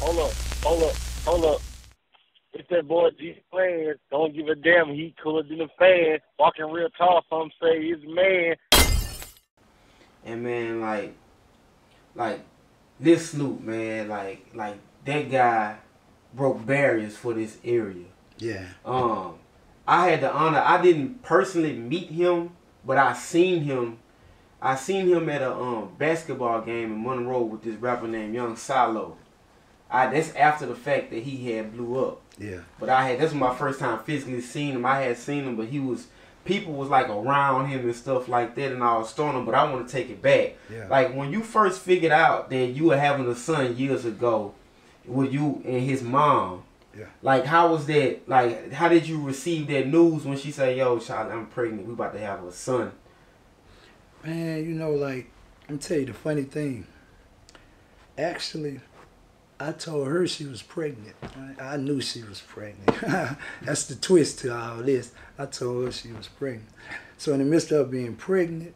Hold up, hold up, hold up. It's that boy G Plans. Don't give a damn. He cooler than a fan. Walking real tall, some say he's a man. And man, like Lil Snupe, man, like that guy broke barriers for this area. Yeah. I had the honor. I didn't personally meet him, but I seen him. I seen him at a basketball game in Monroe with this rapper named Young Silo. That's after the fact that he had blew up. Yeah. But this was my first time physically seeing him. I had seen him, but people was like around him and stuff like that, and I was stoned him. But I want to take it back. Yeah. Like when you first figured out that you were having a son years ago, with you and his mom. Yeah. Like how was that? Like how did you receive that news when she said, "Yo, child, I'm pregnant. We about to have a son." Man, you know, like I'm tell you the funny thing. Actually, I told her she was pregnant. I knew she was pregnant. That's the twist to all this. I told her she was pregnant. So in the midst of being pregnant,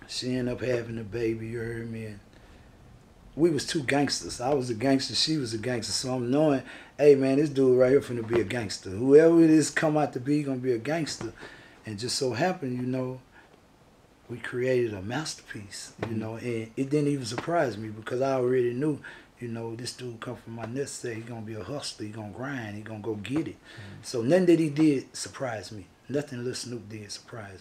she ended up having a baby, you heard me? And we was two gangsters. I was a gangster, she was a gangster. So I'm knowing, hey man, this dude right here finna be a gangster. Whoever it is come out to be, gonna be a gangster. And just so happened, you know, we created a masterpiece, you know, and it didn't even surprise me because I already knew, you know, this dude come from my nest, say he gonna be a hustler, he gonna grind, he gonna go get it. So nothing that he did surprised me. Nothing Lil Snupe did surprise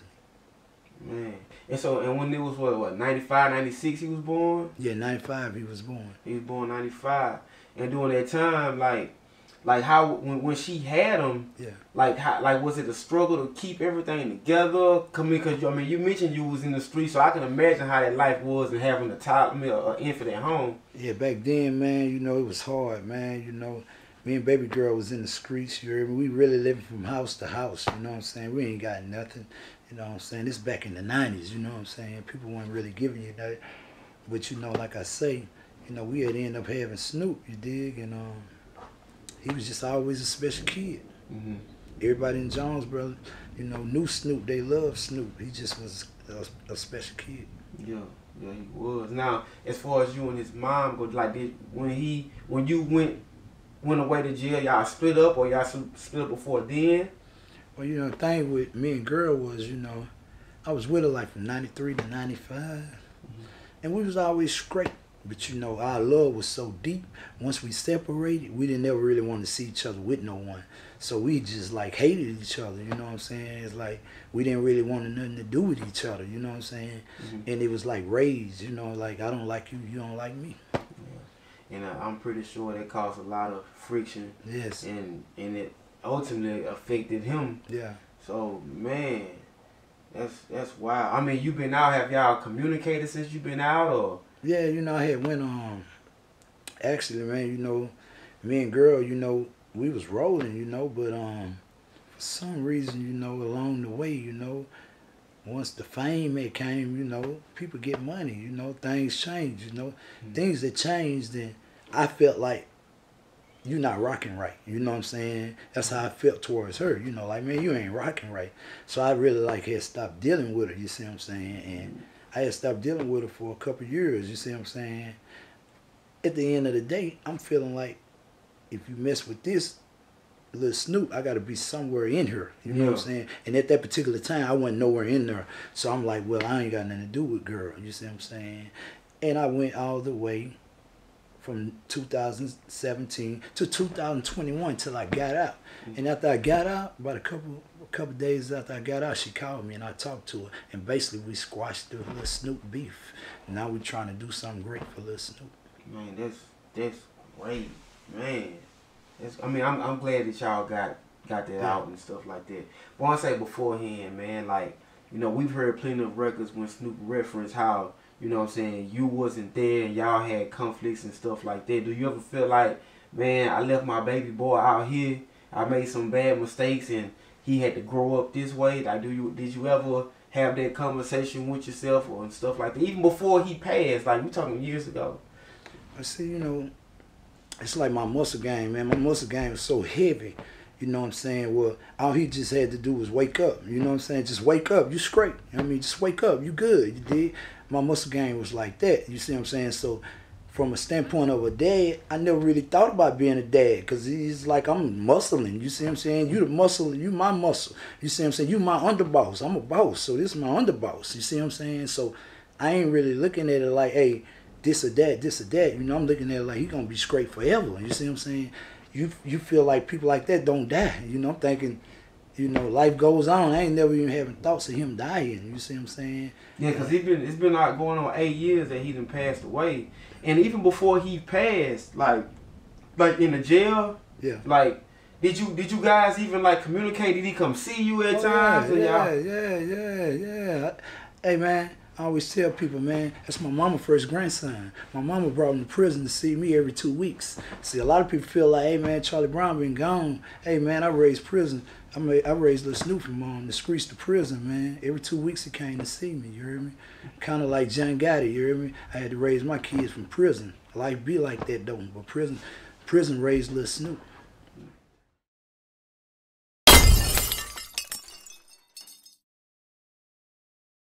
me. Man. And when it was what, 95, 96 he was born? Yeah, 95 he was born. He was born 95. And during that time, like how when she had him, yeah, like was it a struggle to keep everything together? Because I mean, you mentioned you was in the street, so I can imagine how that life was and having a child, an infant at home. Yeah, back then, man, you know it was hard, man. You know, me and baby girl was in the streets. You heard me? We really living from house to house. You know what I'm saying? We ain't got nothing. You know what I'm saying? This back in the 90s. You know what I'm saying? People weren't really giving you that. But you know, like I say, you know, we had ended up having Snoop. You dig? And he was just always a special kid. Mm-hmm. Everybody in Jonesboro, you know, knew Snoop. They loved Snoop. He just was a special kid. Yeah, yeah, he was. Now, as far as you and his mom go, like, when you went away to jail, y'all split up, or y'all split up before then? Well, you know, the thing with me and girl was, you know, I was with her like from 93 to 95, and we was always straight. But you know, our love was so deep. Once we separated, we didn't ever really want to see each other with no one. So we just like hated each other, you know what I'm saying? It's like we didn't really want nothing to do with each other, you know what I'm saying? And it was like rage, you know, like I don't like you, you don't like me. Yeah. And I'm pretty sure that caused a lot of friction. Yes. And it ultimately affected him. Yeah. So man, that's wild. I mean, you been out. Have y'all communicated since you been out, or? Yeah, you know, I had went actually, man, you know, me and girl, you know, we was rolling, you know, but for some reason, you know, along the way, you know, once the fame had came, you know, people get money, you know, things change, you know. Things that changed, then I felt like you're not rocking right, you know what I'm saying? That's how I felt towards her, you know, like, man, you ain't rocking right. So I really like had stopped dealing with her, you see what I'm saying? And I had stopped dealing with her for a couple of years, you see what I'm saying? At the end of the day, I'm feeling like if you mess with this Lil Snupe, I got to be somewhere in her, you know what I'm saying? And at that particular time, I wasn't nowhere in there. So I'm like, well, I ain't got nothing to do with girl, you see what I'm saying? And I went all the way from 2017 to 2021 till I got out. And after I got out, about a couple days after I got out, she called me and I talked to her. And basically we squashed the Lil Snupe beef. Now we trying to do something great for Lil Snupe. Man, that's great, man. I mean, I'm glad that y'all got that out and stuff like that. But I want to say beforehand, man, like, you know, we've heard plenty of records when Snoop referenced how, you know what I'm saying, you wasn't there and y'all had conflicts and stuff like that. Do you ever feel like, man, I left my baby boy out here, I made some bad mistakes and he had to grow up this way? Like, did you ever have that conversation with yourself or stuff like that? Even before he passed, like, we talking years ago. I see, you know, it's like my muscle game, man. My muscle game was so heavy, you know what I'm saying? Well, all he just had to do was wake up, you know what I'm saying? Just wake up, you straight. I mean, just wake up, you good, you did? My muscle game was like that, you see what I'm saying? So from a standpoint of a dad, I never really thought about being a dad because he's like, I'm muscling. You see what I'm saying? You the muscle, you my muscle. You see what I'm saying? You my underboss. I'm a boss, so this is my underboss. You see what I'm saying? So I ain't really looking at it like, hey, this or that, this or that. You know, I'm looking at it like he gonna be straight forever. You see what I'm saying? You feel like people like that don't die. You know, I'm thinking, you know, life goes on. I ain't never even having thoughts of him dying. You see what I'm saying? Yeah, because it's been like going on 8 years that he done passed away. And even before he passed, like in the jail, yeah. Like, did you guys even like communicate? Did he come see you at times? Yeah. Hey man, I always tell people, man, that's my mama's first grandson. My mama brought him to prison to see me every 2 weeks. See, a lot of people feel like, hey man, Charlie Brown been gone. Hey man, I raised prison. I raised Lil Snupe from the streets to prison, man. Every 2 weeks he came to see me, you heard me? Kind of like John Gotti, you heard me? I had to raise my kids from prison. Life be like that though, but prison raised Lil Snupe.